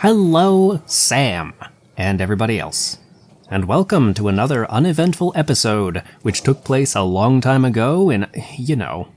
Hello, Sam, and everybody else. And welcome to another uneventful episode, which took place a long time ago in,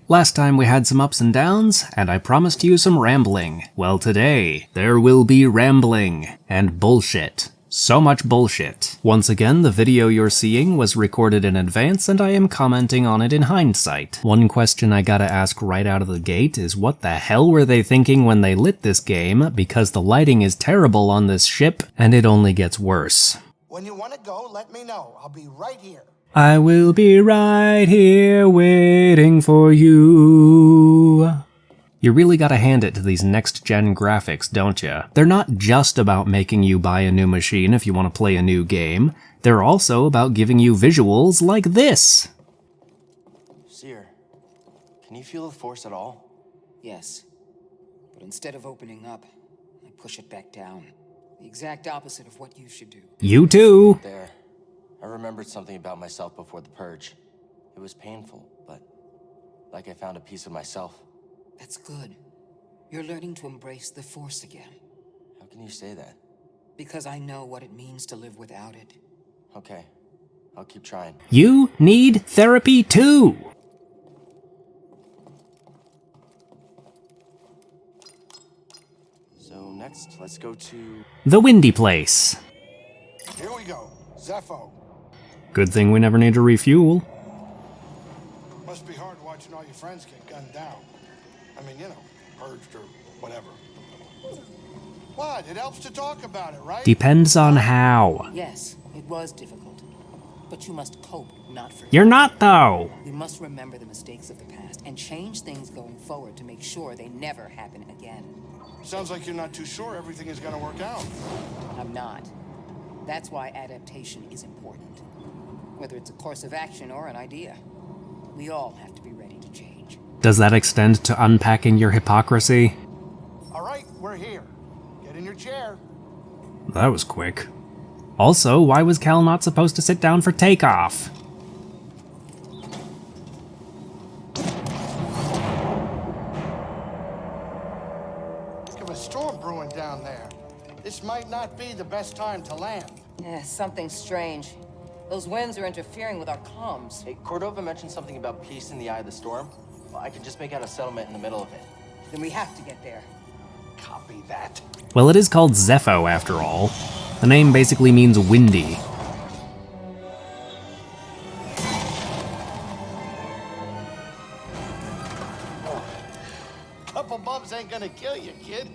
last time we had some ups and downs, and I promised you some rambling. Well, today, there will be rambling and bullshit. So much bullshit. Once again, the video you're seeing was recorded in advance and I am commenting on it in hindsight. One question I gotta ask right out of the gate is what the hell were they thinking when they lit this game, because the lighting is terrible on this ship and it only gets worse. When you want to go, let me know. I'll be right here. I will be right here waiting for you. You really gotta hand it to these next-gen graphics, don't ya? They're not just about making you buy a new machine if you want to play a new game. They're also about giving you visuals like this. Seer, can you feel the Force at all? Yes, but instead of opening up, I push it back down. The exact opposite of what you should do. You too. There. I remembered something about myself before the purge. It was painful, but like I found a piece of myself. That's good. You're learning to embrace the Force again. How can you say that? Because I know what it means to live without it. Okay, I'll keep trying. You need therapy too. So next, let's go to... the windy place. Here we go. Zeffo. Good thing we never need to refuel. Must be hard watching all your friends get gunned down. I mean, purged or whatever. What? It helps to talk about it, right? Depends on how. Yes, it was difficult. But you must cope, not forget. You're not, though. You must remember the mistakes of the past and change things going forward to make sure they never happen again. Sounds like you're not too sure everything is going to work out. I'm not. That's why adaptation is important. Whether it's a course of action or an idea. We all have to be ready to change. Does that extend to unpacking your hypocrisy? All right, we're here. Get in your chair. That was quick. Also, why was Cal not supposed to sit down for takeoff? Look at a storm brewing down there. This might not be the best time to land. Something strange. Those winds are interfering with our comms. Hey, Cordova mentioned something about peace in the eye of the storm. Well, I can just make out a settlement in the middle of it. Then we have to get there. Copy that. Well, it is called Zeffo, after all. The name basically means windy. Couple bumps ain't gonna kill you, kid.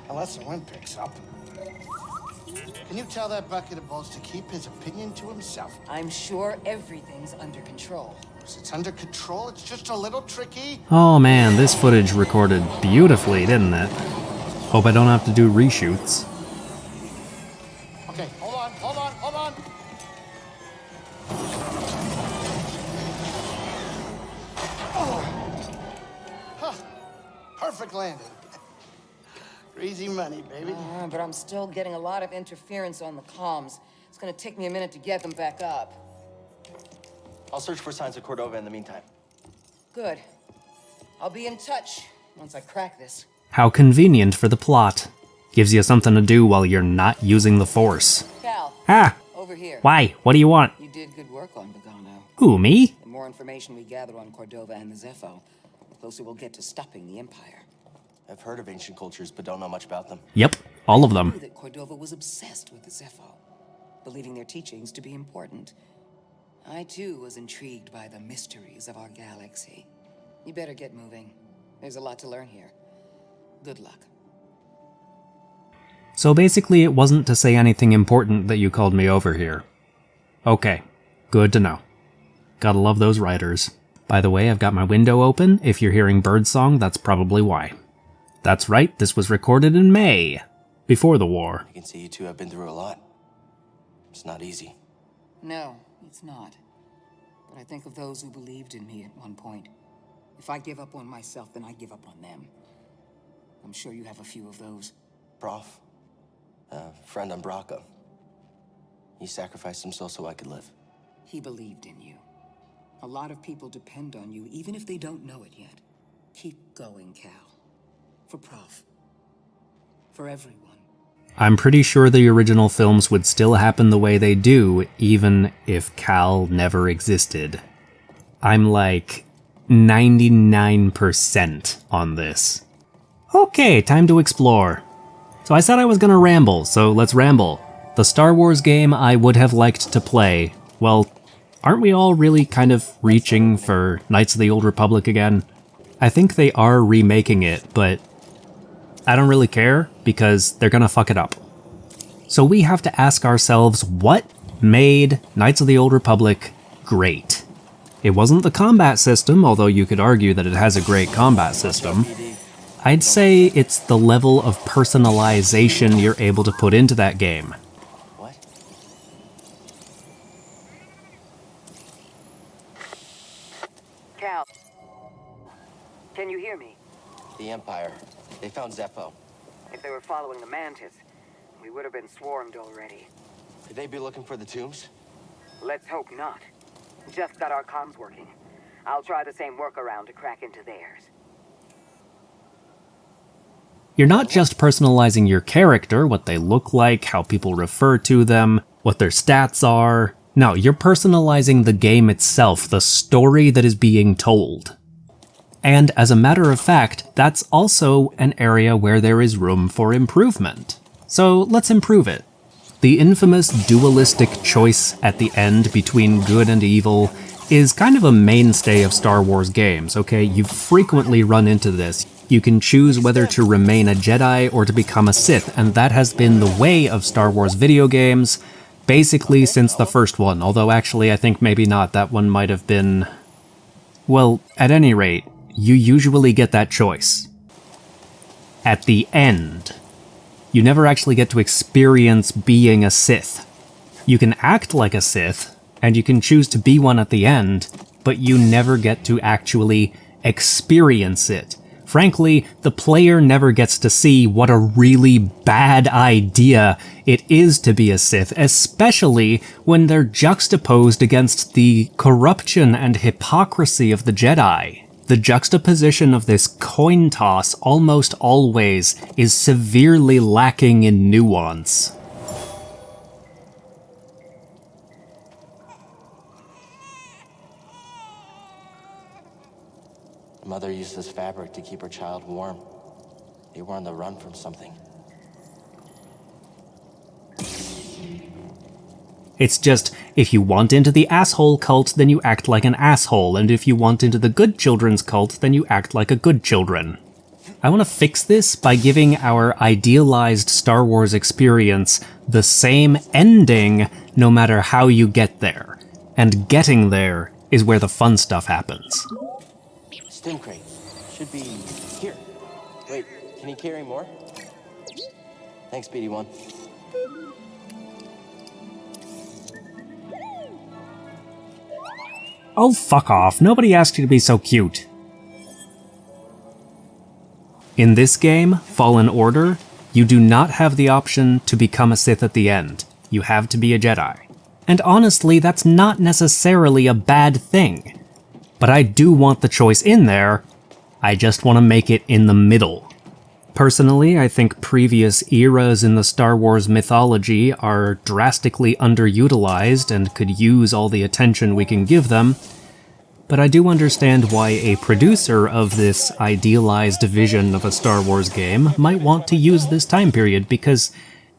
Unless the wind picks up. Can you tell that bucket of balls to keep his opinion to himself? I'm sure everything's under control. It's under control, it's just a little tricky. Oh man, this footage recorded beautifully, didn't it? Hope I don't have to do reshoots. Okay, hold on. Huh. Perfect landing. Easy money, baby. But I'm still getting a lot of interference on the comms. It's gonna take me a minute to get them back up. I'll search for signs of Cordova in the meantime. Good. I'll be in touch once I crack this. How convenient for the plot. Gives you something to do while you're not using the Force. Cal, Ah! over here. Why? What do you want? You did good work on Bogano. Who, me? The more information we gather on Cordova and the Zeffo, the closer we'll get to stopping the Empire. I've heard of ancient cultures, but don't know much about them. Yep, all of I them. knew that Cordova was obsessed with the Zeffo, believing their teachings to be important. I, too, was intrigued by the mysteries of our galaxy. You better get moving. There's a lot to learn here. Good luck. So basically it wasn't to say anything important that you called me over here. Okay, good to know. Gotta love those writers. By the way, I've got my window open. If you're hearing birdsong, that's probably why. That's right, this was recorded in May, before the war. I can see you two have been through a lot. It's not easy. No, it's not. But I think of those who believed in me at one point. If I give up on myself, then I give up on them. I'm sure you have a few of those. Prof, friend on Braca. He sacrificed himself so I could live. He believed in you. A lot of people depend on you, even if they don't know it yet. Keep going, Cal. For Prof. For everyone. I'm pretty sure the original films would still happen the way they do, even if Cal never existed. I'm like 99% on this. Okay, time to explore. So I said I was gonna ramble, so let's ramble. The Star Wars game I would have liked to play. Well, aren't we all really kind of reaching for Knights of the Old Republic again? I think they are remaking it, but I don't really care because they're gonna fuck it up. So we have to ask ourselves what made Knights of the Old Republic great? It wasn't the combat system, although you could argue that it has a great combat system. I'd say it's the level of personalization you're able to put into that game. What? Cal, can you hear me? The Empire. They found Zeffo. If they were following the Mantis, we would have been swarmed already. Could they be looking for the tombs? Let's hope not. Just got our comms working. I'll try the same workaround to crack into theirs. You're not just personalizing your character, what they look like, how people refer to them, what their stats are. No, you're personalizing the game itself, the story that is being told. And as a matter of fact, that's also an area where there is room for improvement. So let's improve it. The infamous dualistic choice at the end between good and evil is kind of a mainstay of Star Wars games, okay? You frequently run into this. You can choose whether to remain a Jedi or to become a Sith, and that has been the way of Star Wars video games basically since the first one, although actually I think maybe not. That one might have been... Well, at any rate, you usually get that choice. At the end. You never actually get to experience being a Sith. You can act like a Sith, and you can choose to be one at the end, but you never get to actually experience it. Frankly, the player never gets to see what a really bad idea it is to be a Sith, especially when they're juxtaposed against the corruption and hypocrisy of the Jedi. The juxtaposition of this coin toss almost always is severely lacking in nuance. Mother used this fabric to keep her child warm. They were on the run from something. It's just, if you want into the asshole cult, then you act like an asshole, and if you want into the good children's cult, then you act like a good children. I want to fix this by giving our idealized Star Wars experience the same ending no matter how you get there. And getting there is where the fun stuff happens. Stim crate. Should be here. Wait, can you carry more? Thanks, BD1. Oh, fuck off. Nobody asked you to be so cute. In this game, Fallen Order, you do not have the option to become a Sith at the end. You have to be a Jedi. And honestly, that's not necessarily a bad thing. But I do want the choice in there, I just want to make it in the middle. Personally, I think previous eras in the Star Wars mythology are drastically underutilized and could use all the attention we can give them, but I do understand why a producer of this idealized vision of a Star Wars game might want to use this time period because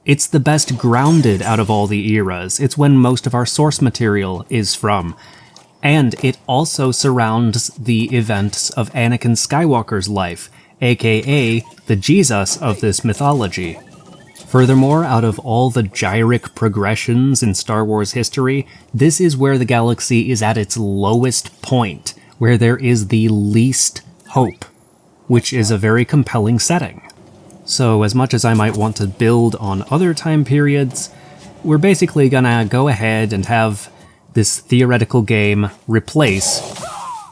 it's the best grounded out of all the eras. It's when most of our source material is from. And it also surrounds the events of Anakin Skywalker's life, aka the Jesus of this mythology. Furthermore, out of all the gyric progressions in Star Wars history, this is where the galaxy is at its lowest point, where there is the least hope, which is a very compelling setting. So as much as I might want to build on other time periods, we're basically gonna go ahead and have this theoretical game replace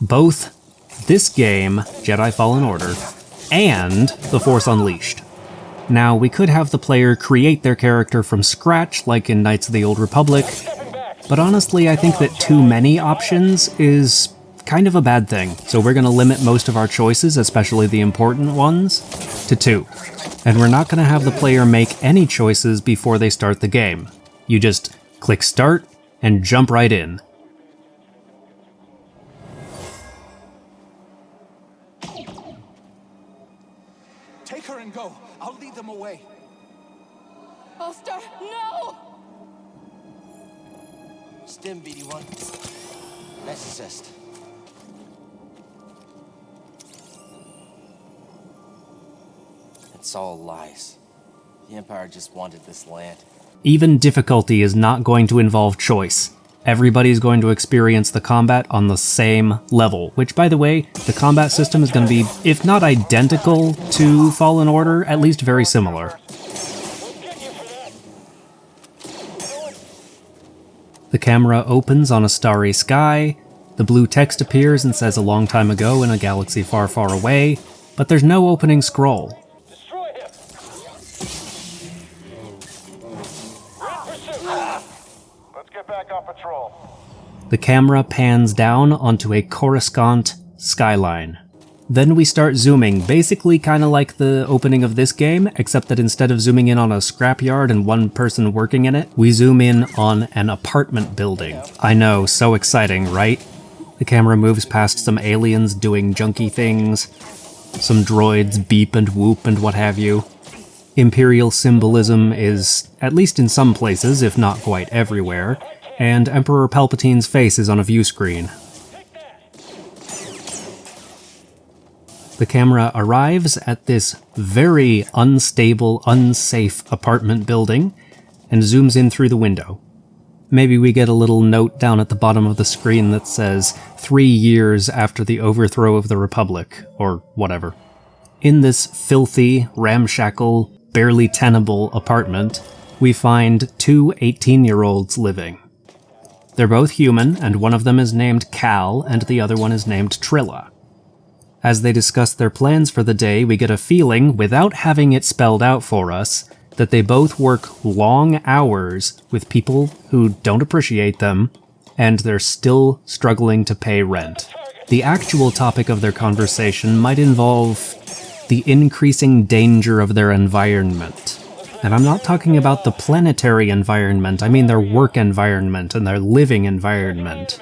both this game, Jedi Fallen Order, and The Force Unleashed. Now, we could have the player create their character from scratch, like in Knights of the Old Republic, but honestly, I think that too many options is kind of a bad thing, so we're going to limit most of our choices, especially the important ones, to 2. And we're not going to have the player make any choices before they start the game. You just click start and jump right in. Take her and go. I'll lead them away. Ulster, no! Stim, BD1. Nice assist. It's all lies. The Empire just wanted this land. Even difficulty is not going to involve choice. Everybody's going to experience the combat on the same level, which, by the way, the combat system is going to be, if not identical to Fallen Order, at least very similar. The camera opens on a starry sky, the blue text appears and says a long time ago in a galaxy far, far away, but there's no opening scroll. Destroy him. Let's get back on patrol. The camera pans down onto a Coruscant skyline. Then we start zooming, basically kind of like the opening of this game, except that instead of zooming in on a scrapyard and one person working in it, we zoom in on an apartment building. I know, so exciting, right? The camera moves past some aliens doing junky things, some droids beep and whoop and what have you. Imperial symbolism is, at least in some places, if not quite everywhere, and Emperor Palpatine's face is on a view screen. The camera arrives at this very unstable, unsafe apartment building and zooms in through the window. Maybe we get a little note down at the bottom of the screen that says 3 years after the overthrow of the Republic, or whatever. In this filthy, ramshackle, barely tenable apartment, we find 2 18-year-olds living. They're both human, and one of them is named Cal, and the other one is named Trilla. As they discuss their plans for the day, we get a feeling, without having it spelled out for us, that they both work long hours with people who don't appreciate them, and they're still struggling to pay rent. The actual topic of their conversation might involve the increasing danger of their environment. And I'm not talking about the planetary environment, I mean their work environment and their living environment.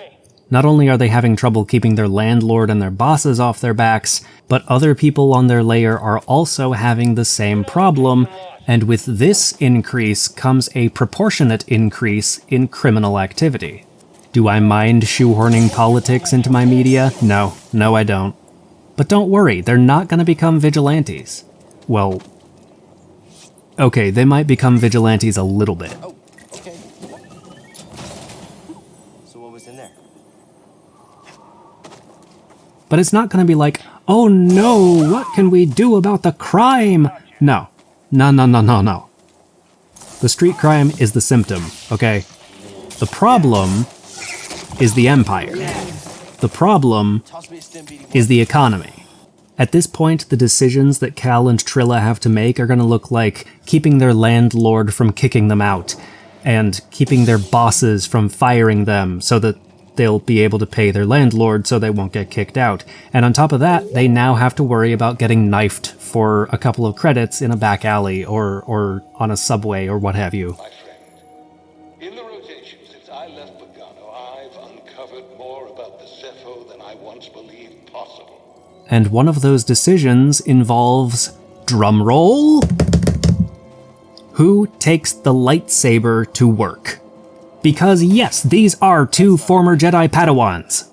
Not only are they having trouble keeping their landlord and their bosses off their backs, but other people on their layer are also having the same problem, and with this increase comes a proportionate increase in criminal activity. Do I mind shoehorning politics into my media? No, I don't. But don't worry, they're not going to become vigilantes. Well, okay, they might become vigilantes a little bit. Oh, okay. So what was in there? But it's not going to be like, oh no, what can we do about the crime? No. The street crime is the symptom, okay? The problem is the Empire. The problem is the economy. At this point, the decisions that Cal and Trilla have to make are going to look like keeping their landlord from kicking them out, and keeping their bosses from firing them so that they'll be able to pay their landlord so they won't get kicked out. And on top of that, they now have to worry about getting knifed for a couple of credits in a back alley or on a subway or what have you. My friend, in the rotation since I left Pagano, I've uncovered more about the Zeffo than I once believed possible. And one of those decisions involves, drumroll, who takes the lightsaber to work. Because yes, these are 2 former Jedi Padawans.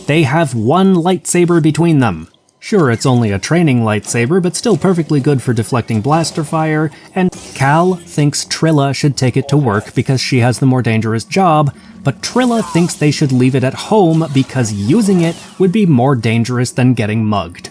They have one lightsaber between them. Sure, it's only a training lightsaber, but still perfectly good for deflecting blaster fire, and Cal thinks Trilla should take it to work because she has the more dangerous job, but Trilla thinks they should leave it at home because using it would be more dangerous than getting mugged.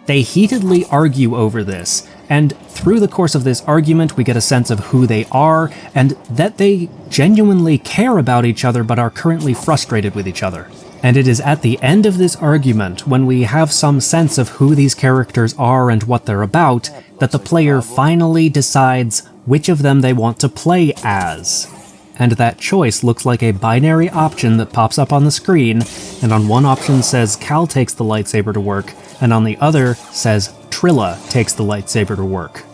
They heatedly argue over this, and through the course of this argument we get a sense of who they are, and that they genuinely care about each other but are currently frustrated with each other. And it is at the end of this argument, when we have some sense of who these characters are and what they're about, that the player finally decides which of them they want to play as. and that choice looks like a binary option that pops up on the screen, and on one option says Cal takes the lightsaber to work, and on the other says Trilla takes the lightsaber to work.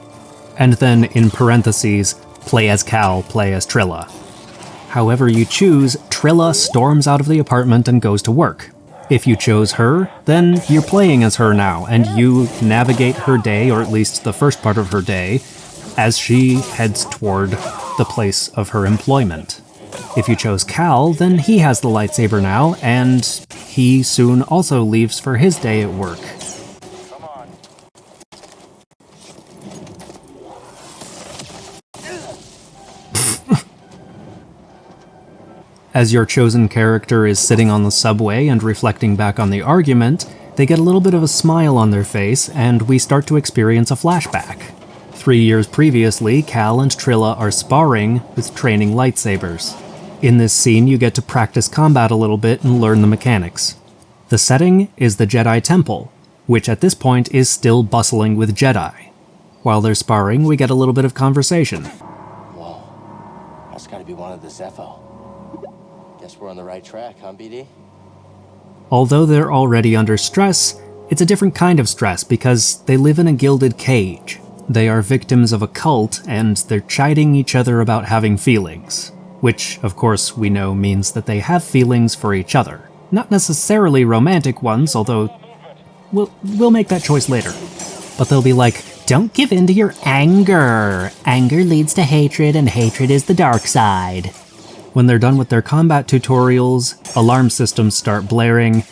And then, in parentheses, play as Cal, play as Trilla. However you choose, Trilla storms out of the apartment and goes to work. If you chose her, then you're playing as her now, and you navigate her day, or at least the first part of her day, as she heads toward the place of her employment. If you chose Cal, then he has the lightsaber now, and he soon also leaves for his day at work. Come on. As your chosen character is sitting on the subway and reflecting back on the argument, they get a little bit of a smile on their face, and we start to experience a flashback. 3 years previously, Cal and Trilla are sparring with training lightsabers. In this scene, you get to practice combat a little bit and learn the mechanics. The setting is the Jedi Temple, which at this point is still bustling with Jedi. While they're sparring, we get a little bit of conversation. Whoa. That's gotta be one of the Zeffo. Guess we're on the right track, huh, BD? Although they're already under stress, it's a different kind of stress because they live in a gilded cage. They are victims of a cult, and they're chiding each other about having feelings. Which, of course, we know means that they have feelings for each other. Not necessarily romantic ones, although we'll make that choice later. But they'll be like, don't give in to your anger. Anger leads to hatred, and hatred is the dark side. When they're done with their combat tutorials, alarm systems start blaring,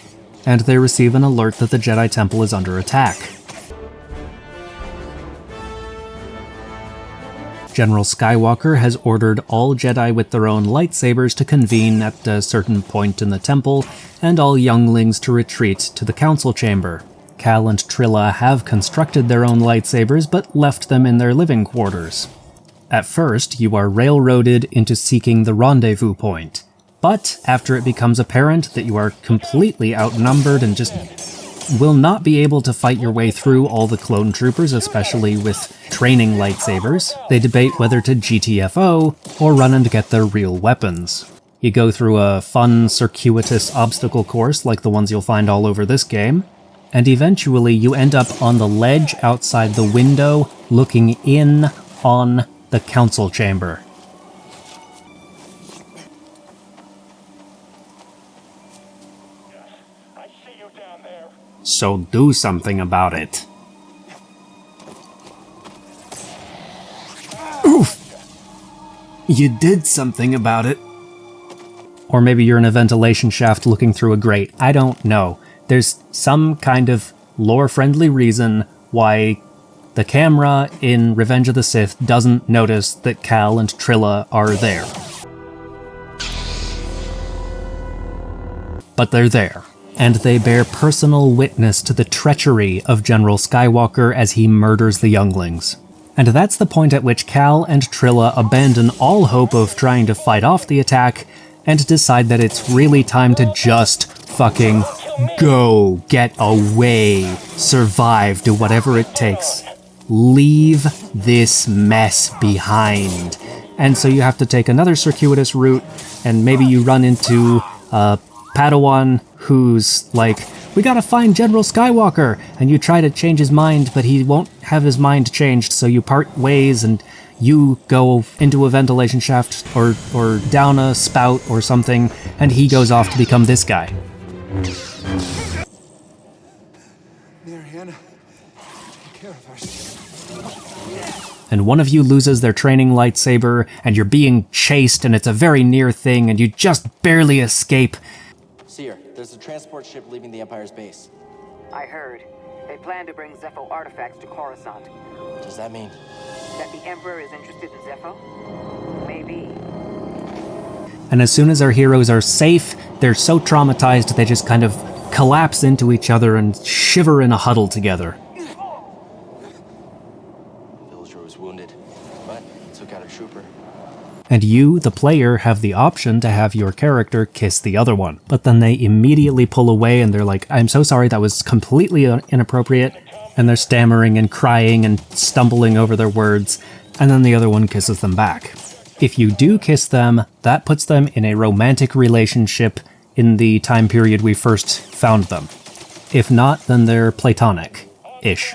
and they receive an alert that the Jedi Temple is under attack. General Skywalker has ordered all Jedi with their own lightsabers to convene at a certain point in the temple, and all younglings to retreat to the council chamber. Cal and Trilla have constructed their own lightsabers, but left them in their living quarters. At first, you are railroaded into seeking the rendezvous point, but after it becomes apparent that you are completely outnumbered and just will not be able to fight your way through all the clone troopers, especially with training lightsabers, they debate whether to GTFO or run and get their real weapons. You go through a fun, circuitous obstacle course like the ones you'll find all over this game, and eventually you end up on the ledge outside the window looking in on the council chamber. So do something about it. Oof! You did something about it. Or maybe you're in a ventilation shaft looking through a grate. I don't know. There's some kind of lore-friendly reason why the camera in Revenge of the Sith doesn't notice that Cal and Trilla are there. But they're there. And they bear personal witness to the treachery of General Skywalker as he murders the younglings. And that's the point at which Cal and Trilla abandon all hope of trying to fight off the attack and decide that it's really time to just fucking go, get away, survive, do whatever it takes. Leave this mess behind. And so you have to take another circuitous route, and maybe you run into Padawan who's like, we gotta find General Skywalker, and you try to change his mind, but he won't have his mind changed, so you part ways and you go into a ventilation shaft or down a spout or something, and he goes off to become this guy. Mariana, take care of us. And one of you loses their training lightsaber, and you're being chased, and it's a very near thing, and you just barely escape. Seer, there's a transport ship leaving the Empire's base. I heard. They plan to bring Zeffo artifacts to Coruscant. Does that mean? That the Emperor is interested in Zeffo? Maybe. And as soon as our heroes are safe, they're so traumatized they just kind of collapse into each other and shiver in a huddle together. Villager was wounded, but took out a trooper. And you, the player, have the option to have your character kiss the other one. But then they immediately pull away and they're like, I'm so sorry, that was completely inappropriate. And they're stammering and crying and stumbling over their words. And then the other one kisses them back. If you do kiss them, that puts them in a romantic relationship in the time period we first found them. If not, then they're platonic-ish.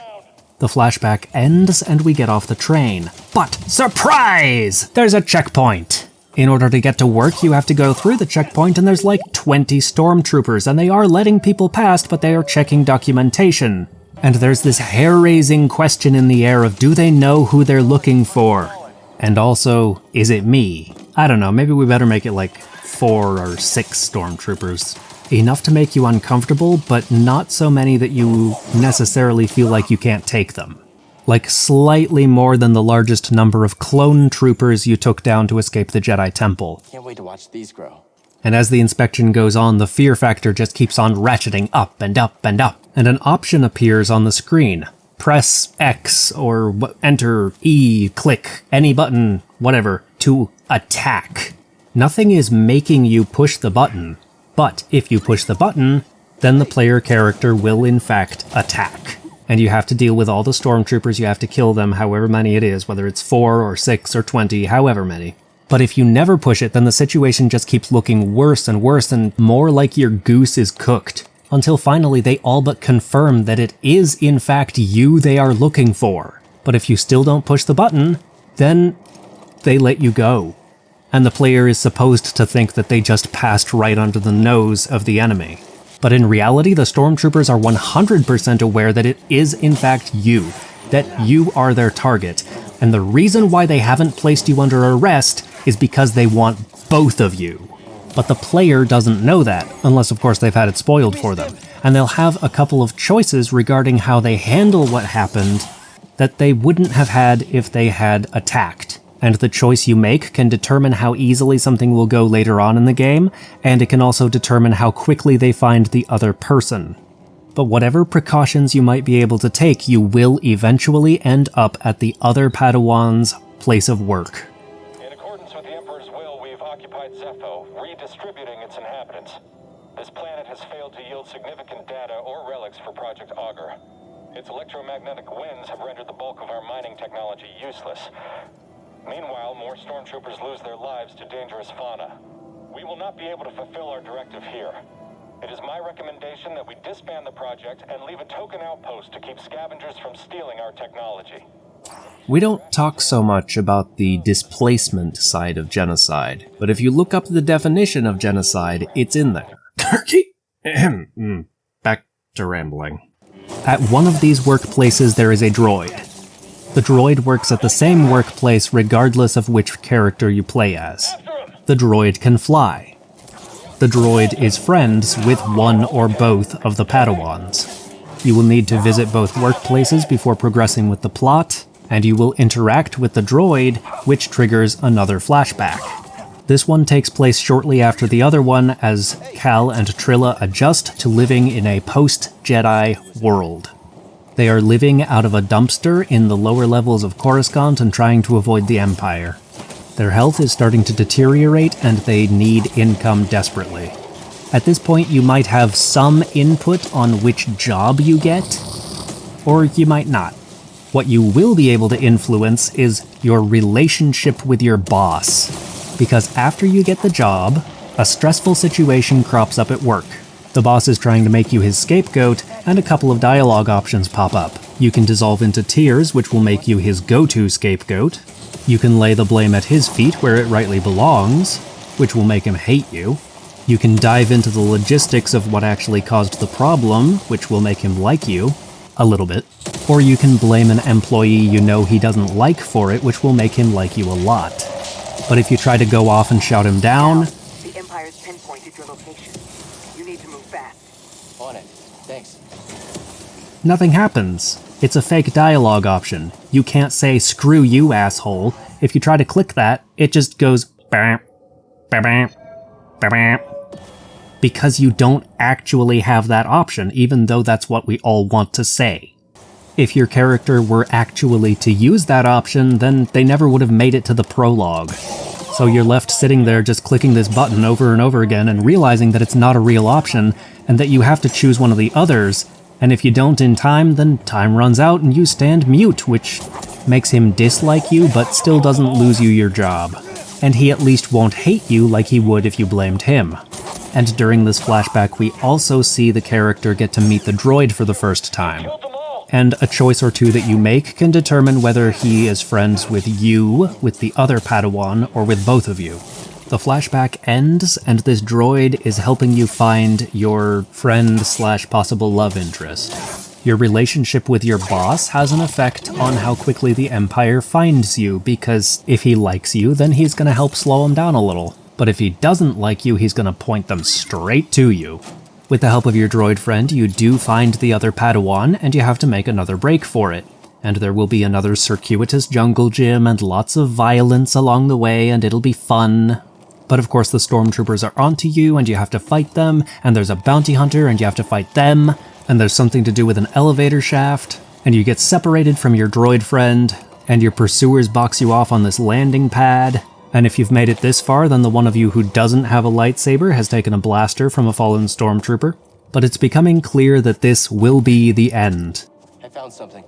The flashback ends and we get off the train. But, surprise! There's a checkpoint! In order to get to work, you have to go through the checkpoint and there's like 20 stormtroopers, and they are letting people past, but they are checking documentation. And there's this hair-raising question in the air of, do they know who they're looking for? And also, is it me? I don't know, maybe we better make it like 4 or 6 stormtroopers. Enough to make you uncomfortable, but not so many that you necessarily feel like you can't take them. Like slightly more than the largest number of clone troopers you took down to escape the Jedi Temple. Can't wait to watch these grow. And as the inspection goes on, the fear factor just keeps on ratcheting up and up and up, and an option appears on the screen. Press X or enter E, click, any button, whatever, to attack. Nothing is making you push the button, but if you push the button, then the player character will in fact attack. And you have to deal with all the stormtroopers, you have to kill them, however many it is, whether it's 4 or 6 or 20, however many. But if you never push it, then the situation just keeps looking worse and more like your goose is cooked, until finally they all but confirm that it is in fact you they are looking for. But if you still don't push the button, then they let you go. And the player is supposed to think that they just passed right under the nose of the enemy. But in reality, the stormtroopers are 100% aware that it is in fact you, that you are their target, and the reason why they haven't placed you under arrest is because they want both of you. But the player doesn't know that, unless of course they've had it spoiled for them, and they'll have a couple of choices regarding how they handle what happened that they wouldn't have had if they had attacked. And the choice you make can determine how easily something will go later on in the game, and it can also determine how quickly they find the other person. But whatever precautions you might be able to take, you will eventually end up at the other Padawan's place of work. In accordance with the Emperor's will, we've occupied Zeffo, redistributing its inhabitants. This planet has failed to yield significant data or relics for Project Augur. Its electromagnetic winds have rendered the bulk of our mining technology useless. Meanwhile, more stormtroopers lose their lives to dangerous fauna. We will not be able to fulfill our directive here. It is my recommendation that we disband the project and leave a token outpost to keep scavengers from stealing our technology. We don't talk so much about the displacement side of genocide, but if you look up the definition of genocide, it's in there. Turkey? Back to rambling. At one of these workplaces there is a droid. The droid works at the same workplace regardless of which character you play as. The droid can fly. The droid is friends with one or both of the Padawans. You will need to visit both workplaces before progressing with the plot, and you will interact with the droid, which triggers another flashback. This one takes place shortly after the other one as Cal and Trilla adjust to living in a post-Jedi world. They are living out of a dumpster in the lower levels of Coruscant and trying to avoid the Empire. Their health is starting to deteriorate and they need income desperately. At this point you might have some input on which job you get, or you might not. What you will be able to influence is your relationship with your boss, because after you get the job, a stressful situation crops up at work. The boss is trying to make you his scapegoat, and a couple of dialogue options pop up. You can dissolve into tears, which will make you his go-to scapegoat. You can lay the blame at his feet where it rightly belongs, which will make him hate you. You can dive into the logistics of what actually caused the problem, which will make him like you, a little bit. Or you can blame an employee you know he doesn't like for it, which will make him like you a lot. But if you try to go off and shout him down... The Empire's pinpointed your location. You need to move fast. On it. Thanks. Nothing happens. It's a fake dialogue option. You can't say, "Screw you, asshole." If you try to click that, it just goes... bam, bam, bam, because you don't actually have that option, even though that's what we all want to say. If your character were actually to use that option, then they never would have made it to the prologue. So you're left sitting there just clicking this button over and over again and realizing that it's not a real option, and that you have to choose one of the others, and if you don't in time, then time runs out and you stand mute, which makes him dislike you, but still doesn't lose you your job. and he at least won't hate you like he would if you blamed him. And during this flashback, we also see the character get to meet the droid for the first time. And a choice or two that you make can determine whether he is friends with you, with the other Padawan, or with both of you. The flashback ends, and this droid is helping you find your friend/possible love interest. Your relationship with your boss has an effect on how quickly the Empire finds you, because if he likes you, then he's gonna help slow him down a little. But if he doesn't like you, he's gonna point them straight to you. With the help of your droid friend, you do find the other Padawan, and you have to make another break for it. And there will be another circuitous jungle gym and lots of violence along the way, and it'll be fun. But of course the stormtroopers are onto you, and you have to fight them, and there's a bounty hunter, and you have to fight them, and there's something to do with an elevator shaft, and you get separated from your droid friend, and your pursuers box you off on this landing pad, and if you've made it this far, then the one of you who doesn't have a lightsaber has taken a blaster from a fallen stormtrooper. But it's becoming clear that this will be the end. I found something.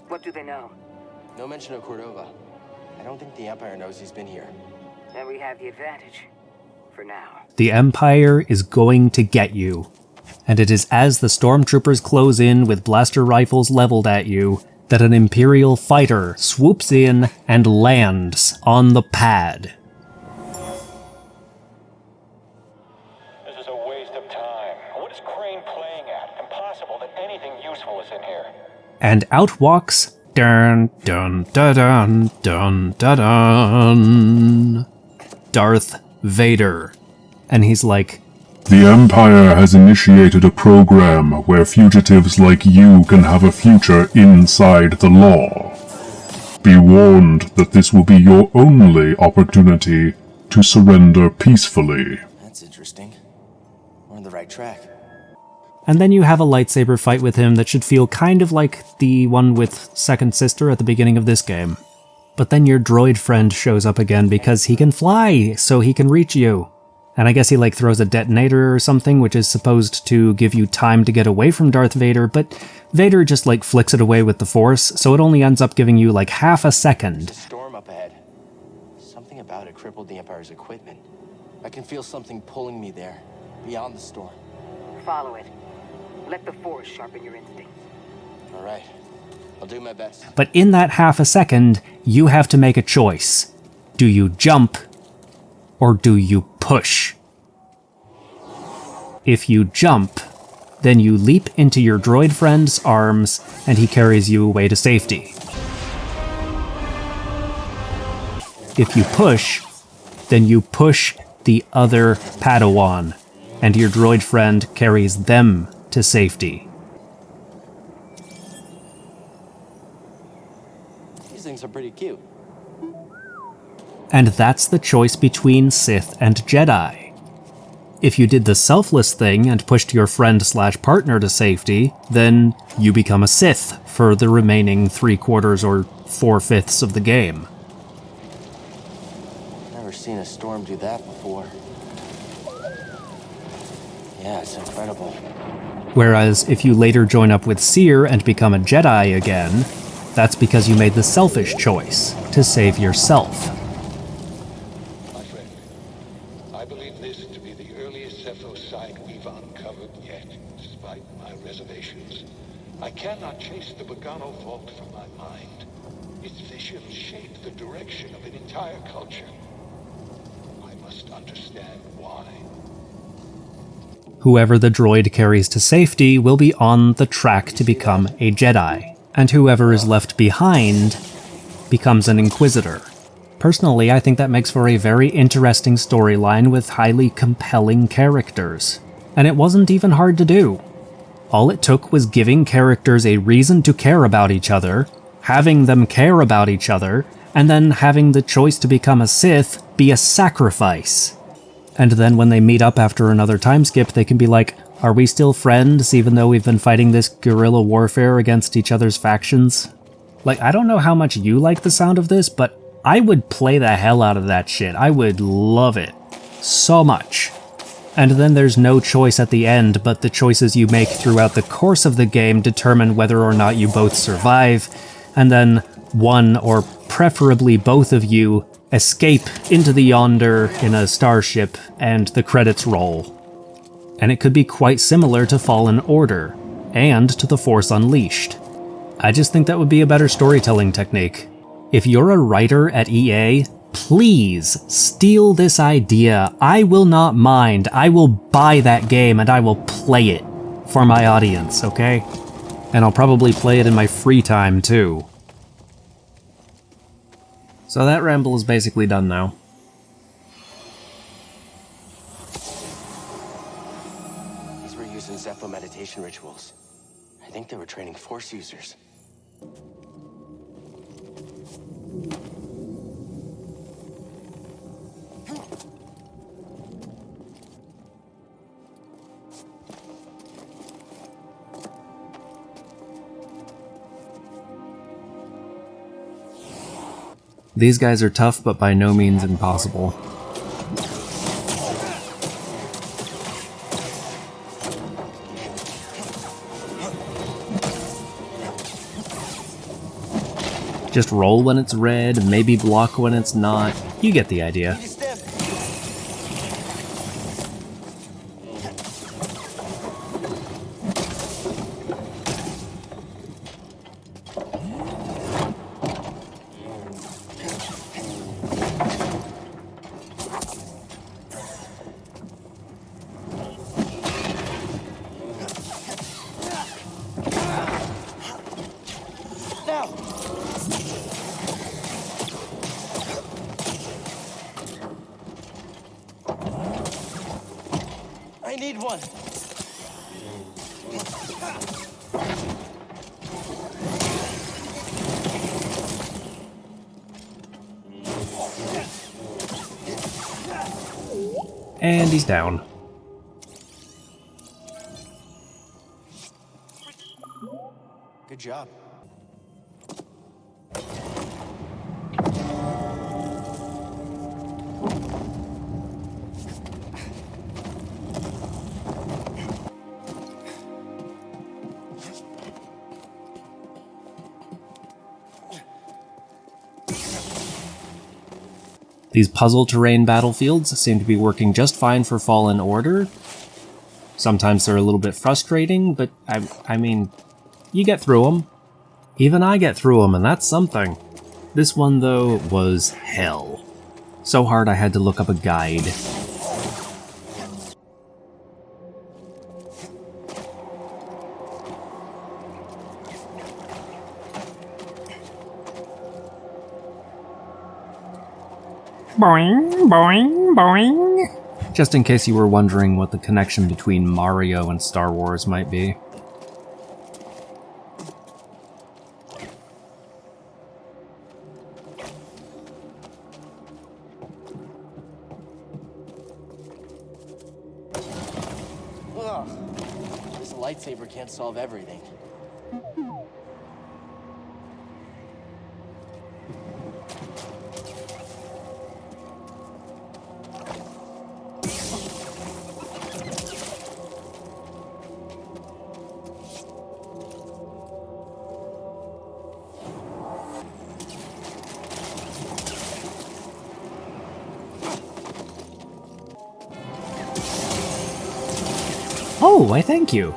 What do they know? No mention of Cordova. I don't think the Empire knows he's been here. Then we have the advantage. For now. The Empire is going to get you. And it is as the stormtroopers close in with blaster rifles leveled at you that an Imperial fighter swoops in and lands on the pad. This is a waste of time. What is Crane playing at? Impossible that anything useful is in here. And out walks dun dun dun dun dun dun dun Darth Vader. And he's like, "The Empire has initiated a program where fugitives like you can have a future inside the law. Be warned that this will be your only opportunity to surrender peacefully." That's interesting. We're on the right track. and then you have a lightsaber fight with him that should feel kind of like the one with Second Sister at the beginning of this game. But then your droid friend shows up again because he can fly, so he can reach you. And I guess he throws a detonator or something, which is supposed to give you time to get away from Darth Vader, but Vader just flicks it away with the Force, so it only ends up giving you half a second. There's a storm up ahead. Something about it crippled the Empire's equipment. I can feel something pulling me there, beyond the storm. Follow it. Let the Force sharpen your instincts. All right. I'll do my best. But in that half a second, you have to make a choice. Do you jump, or do you push? If you jump, then you leap into your droid friend's arms, and he carries you away to safety. If you push, then you push the other Padawan, and your droid friend carries them to safety. These things are pretty cute. And that's the choice between Sith and Jedi. If you did the selfless thing and pushed your friend/partner to safety, then you become a Sith for the remaining 3/4 or 4/5 of the game. Never seen a storm do that before. Yeah, it's incredible. Whereas if you later join up with Seer and become a Jedi again, that's because you made the selfish choice to save yourself. My friend, I believe this to be the earliest Zeffo site we've uncovered yet, despite my reservations. I cannot chase the Bogano vault from my mind. Its visions shape the direction of an entire culture. I must understand why. Whoever the droid carries to safety will be on the track to become a Jedi, and whoever is left behind becomes an Inquisitor. Personally, I think that makes for a very interesting storyline with highly compelling characters. And it wasn't even hard to do. All it took was giving characters a reason to care about each other, having them care about each other, and then having the choice to become a Sith be a sacrifice. And then when they meet up after another time skip, they can be like, are we still friends even though we've been fighting this guerrilla warfare against each other's factions? I don't know how much you like the sound of this, but I would play the hell out of that shit. I would love it. So much. And then there's no choice at the end, but the choices you make throughout the course of the game determine whether or not you both survive, and then one or preferably both of you escape into the yonder in a starship, and the credits roll. And it could be quite similar to Fallen Order, and to The Force Unleashed. I just think that would be a better storytelling technique. If you're a writer at EA, please steal this idea. I will not mind. I will buy that game and I will play it for my audience, okay? And I'll probably play it in my free time too. So that ramble is basically done now. These were using Zeffo meditation rituals. I think they were training Force users. These guys are tough, but by no means impossible. Just roll when it's red, maybe block when it's not. You get the idea. I need one. And he's down. Good job. These puzzle terrain battlefields seem to be working just fine for Fallen Order. Sometimes they're a little bit frustrating, but I mean, you get through them. Even I get through them, and that's something. This one, though, was hell. So hard I had to look up a guide. Boing, boing, boing. Just in case you were wondering what the connection between Mario and Star Wars might be. Ugh. This lightsaber can't solve everything. Oh, why thank you.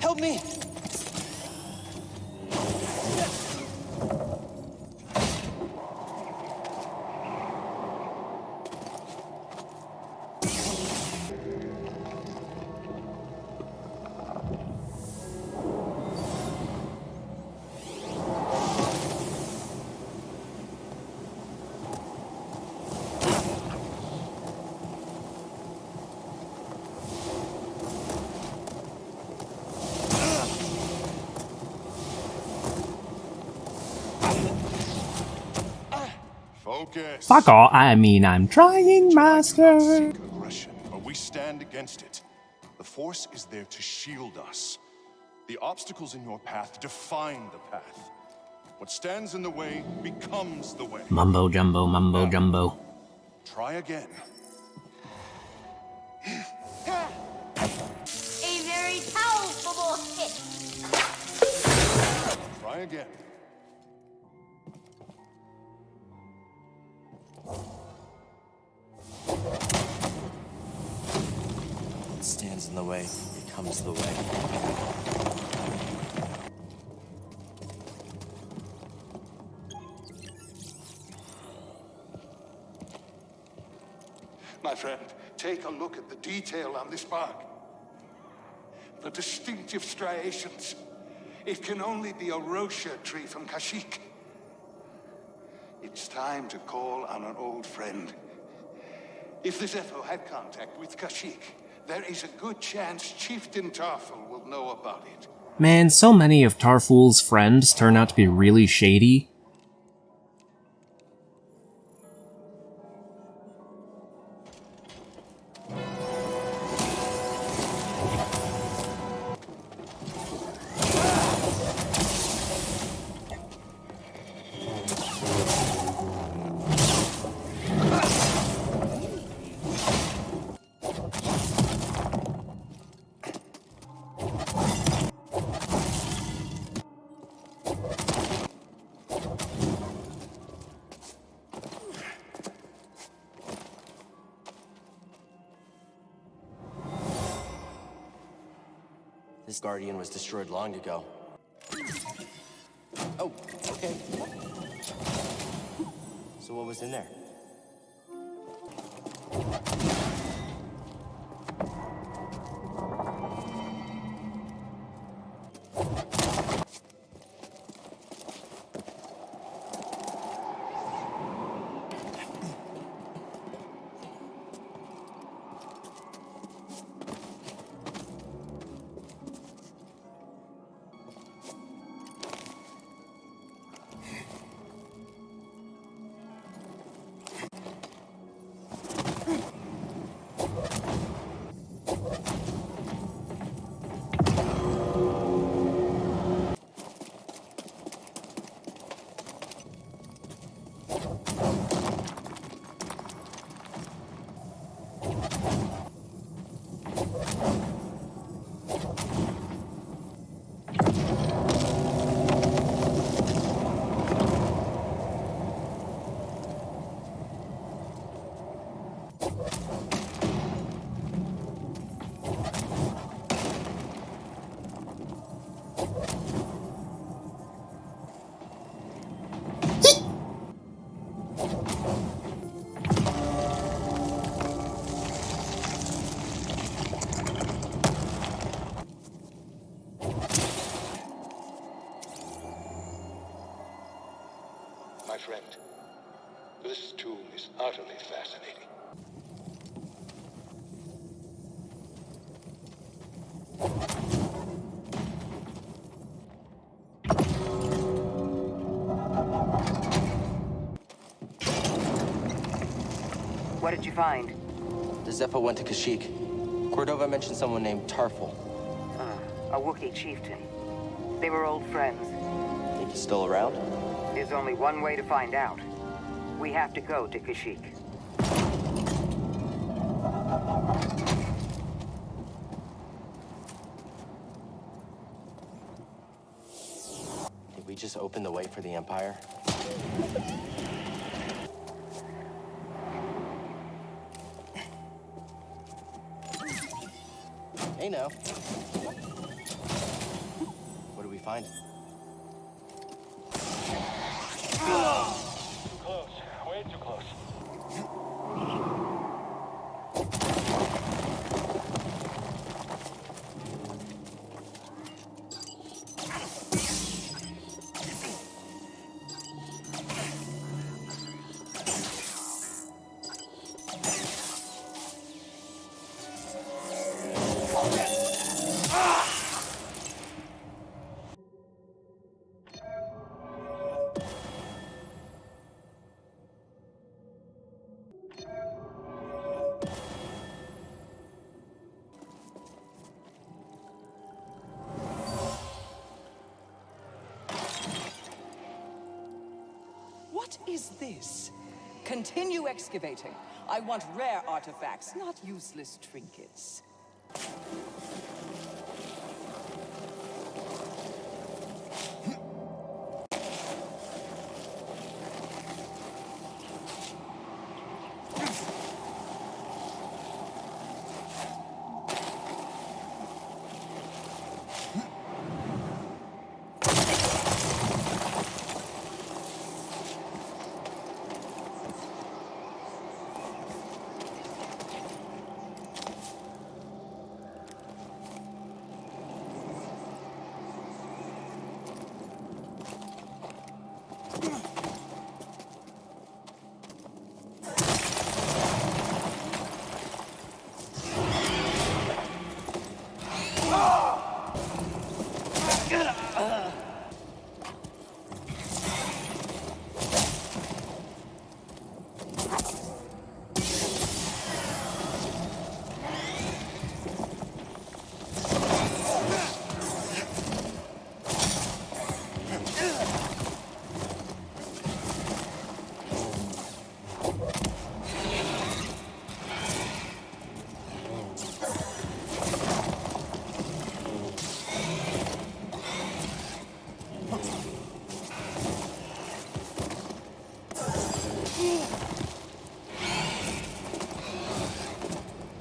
Help me! Focus. Fuck all, I mean, I'm trying, master. Aggression, but we stand against it. The Force is there to shield us. The obstacles in your path define the path. What stands in the way becomes the way. Mumbo jumbo, mumbo jumbo. Try again. A very powerful hit. Try again. What stands in the way becomes the way. My friend, take a look at the detail on this bark. The distinctive striations. It can only be a Rocha tree from Kashyyyk. It's time to call on an old friend. If the Zeffo had contact with Kashyyyk, there is a good chance Chieftain Tarful will know about it. Man, so many of Tarful's friends turn out to be really shady. This Guardian was destroyed long ago. Oh, okay. So what was in there? My friend, this tomb is utterly fascinating. What did you find? The Zeffo went to Kashyyyk. Cordova mentioned someone named Tarful. A Wookiee chieftain. They were old friends. Think he's still around? There's only one way to find out. We have to go to Kashyyyk. Did we just open the way for the Empire? Hey now. What do we find? Too close. Way too close. What is this? Continue excavating. I want rare artifacts, not useless trinkets.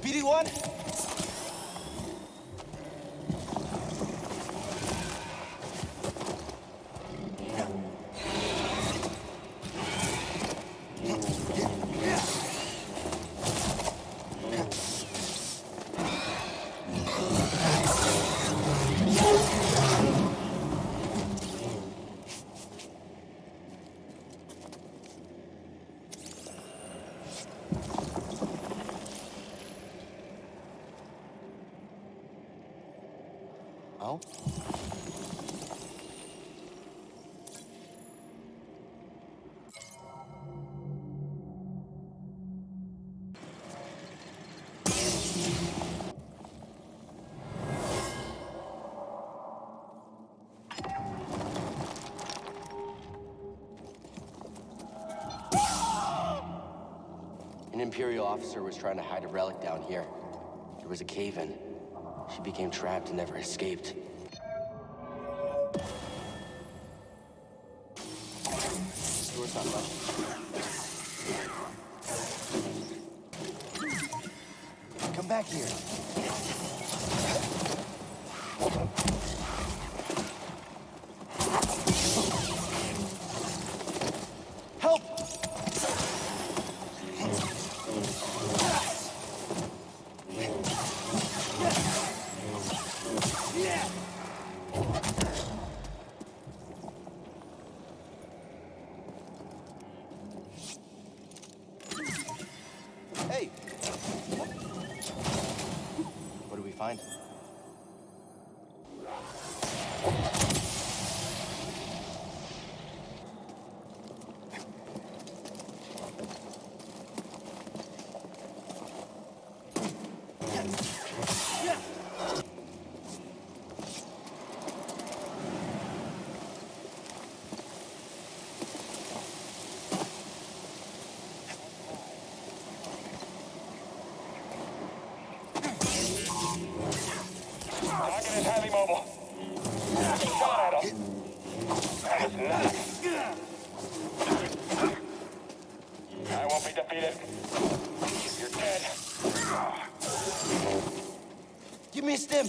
BD-1? Oh? An Imperial officer was trying to hide a relic down here. There was a cave-in. She became trapped and never escaped. Door's not locked. Come back here. Help! Hey! What do we find? Target is highly mobile. Shot at him. That is nice. I won't be defeated. You're dead. Give me a stim!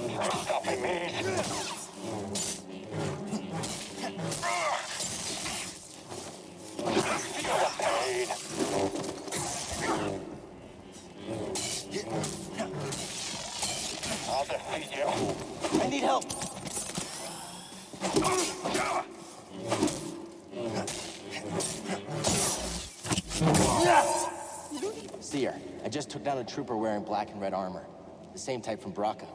They're stopping me. Feel the pain. I'll defeat you. I need help! Seer, I just took down a trooper wearing black and red armor. The same type from Braca.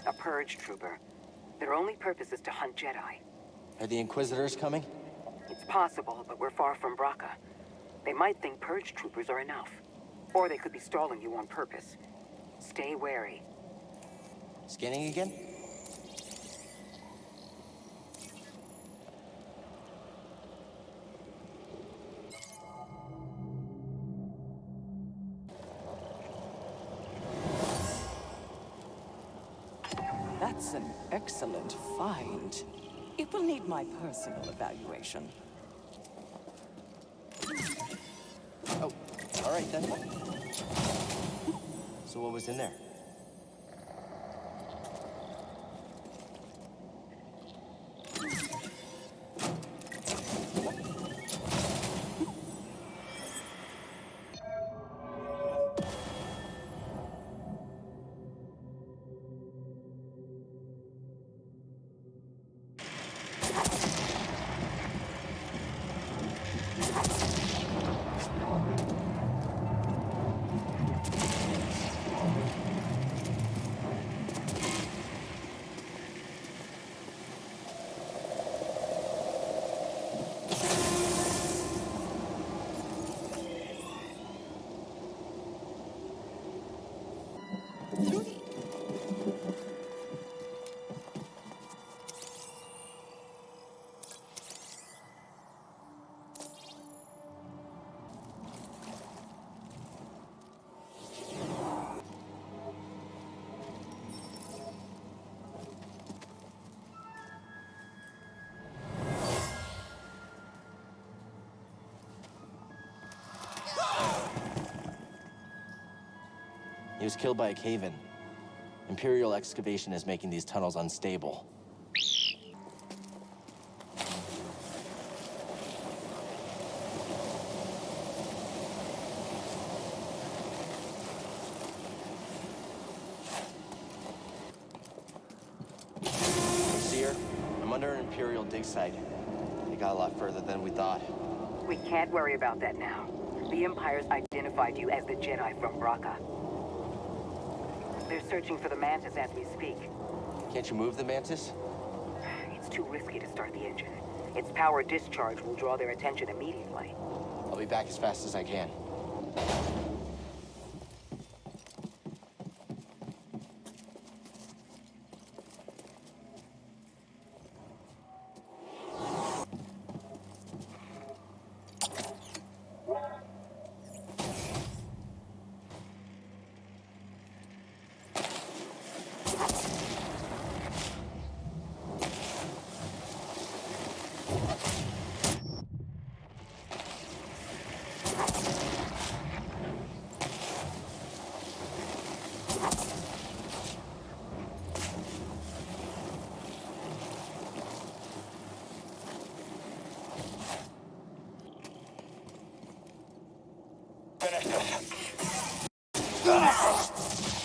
A purge trooper. Their only purpose is to hunt Jedi. Are the Inquisitors coming? It's possible, but we're far from Braca. They might think purge troopers are enough. Or they could be stalling you on purpose. Stay wary. Scanning again? That's an excellent find. It will need my personal evaluation. Oh, all right then. So what was in there? He was killed by a cave-in. Imperial excavation is making these tunnels unstable. Seer, I'm under an Imperial dig site. They got a lot further than we thought. We can't worry about that now. The Empire's identified you as the Jedi from Bracca. They're searching for the Mantis as we speak. Can't you move the Mantis? It's too risky to start the engine. Its power discharge will draw their attention immediately. I'll be back as fast as I can.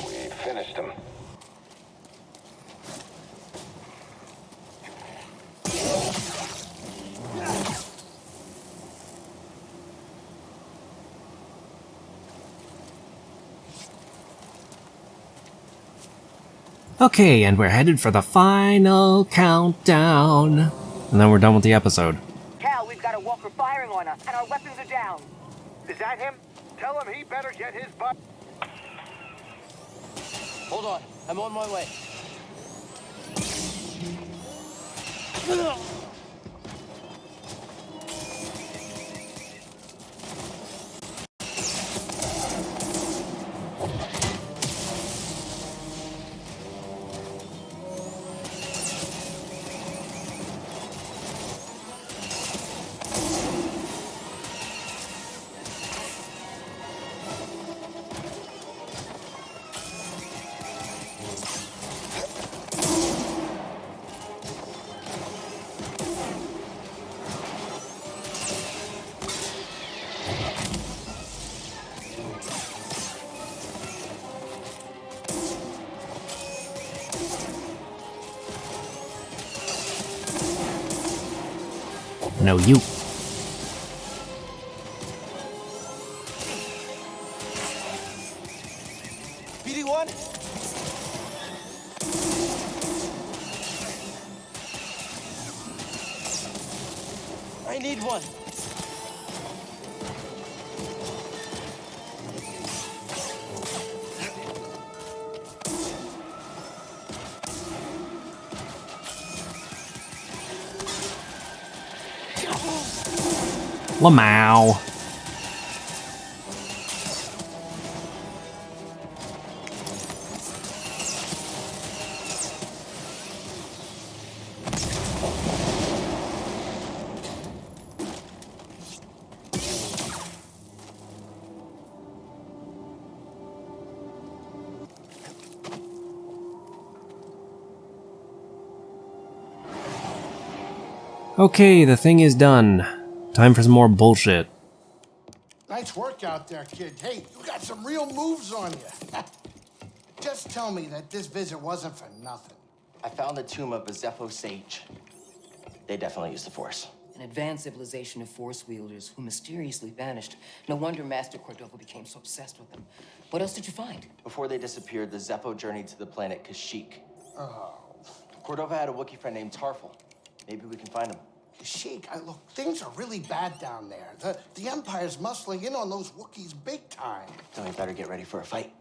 We finished him. Okay, and we're headed for the final countdown. And then we're done with the episode. Cal, we've got a walker firing on us, and our weapons are down. Is that him? Tell him he better get his butt. Hold on, I'm on my way. No, you. BD-1? I need one. Lamau. Okay, the thing is done. Time for some more bullshit. Nice work out there, kid. Hey, you got some real moves on you. Just tell me that this visit wasn't for nothing. I found the tomb of a Zeffo sage. They definitely used the Force. An advanced civilization of Force wielders who mysteriously vanished. No wonder Master Cordova became so obsessed with them. What else did you find? Before they disappeared, the Zeffo journeyed to the planet Kashyyyk. Oh. Cordova had a Wookiee friend named Tarful. Maybe we can find him. Sheik, look, things are really bad down there. The Empire's muscling in on those Wookiees big time. Then we better get ready for a fight.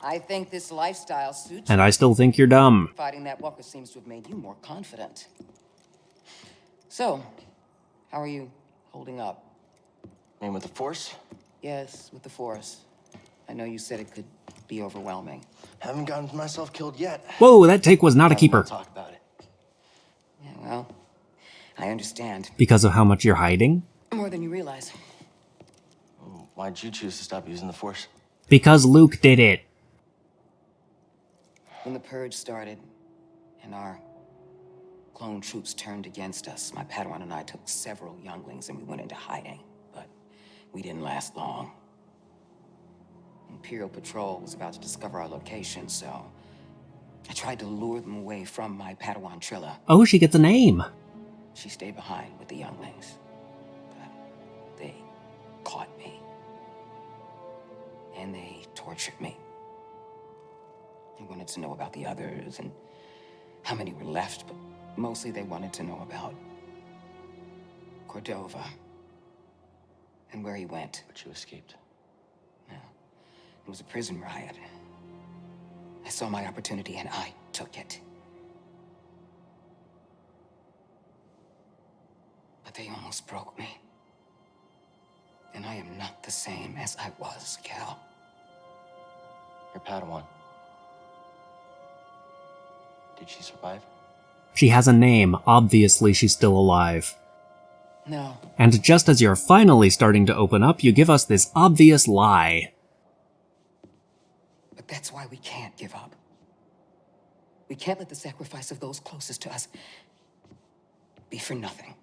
I think this lifestyle suits And I still think you're dumb. you. Fighting that walker seems to have made you more confident. So, how are you holding up? I mean, with the Force? Yes, with the Force. I know you said it could be overwhelming. Haven't gotten myself killed yet. Whoa, that take was not a keeper. Talk about it. Yeah, well, I understand. Because of how much you're hiding? More than you realize. Why'd you choose to stop using the Force? Because Luke did it. When the Purge started, and our clone troops turned against us, my Padawan and I took several younglings and we went into hiding. But we didn't last long. Imperial Patrol was about to discover our location, so I tried to lure them away from my Padawan Trilla. Oh, she gets a name. She stayed behind with the younglings, but they caught me. And they tortured me. They wanted to know about the others and how many were left, but mostly they wanted to know about Cordova and where he went. But you escaped. Yeah. It was a prison riot. I saw my opportunity and I took it. But they almost broke me. And I am not the same as I was, Cal. Your Padawan. Did she survive? She has a name. Obviously, she's still alive. No. And just as you're finally starting to open up, you give us this obvious lie. But that's why we can't give up. We can't let the sacrifice of those closest to us be for nothing.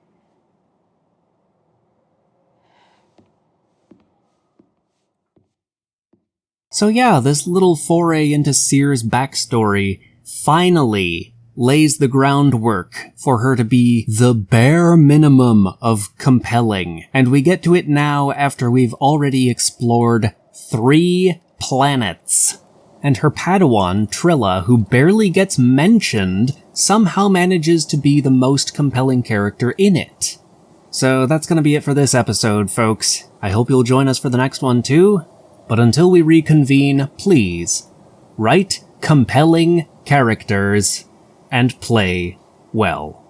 So yeah, this little foray into Cere's backstory finally lays the groundwork for her to be the bare minimum of compelling. And we get to it now after we've already explored 3 planets. And her Padawan, Trilla, who barely gets mentioned, somehow manages to be the most compelling character in it. So that's gonna be it for this episode, folks. I hope you'll join us for the next one too. But until we reconvene, please, write compelling characters and play well.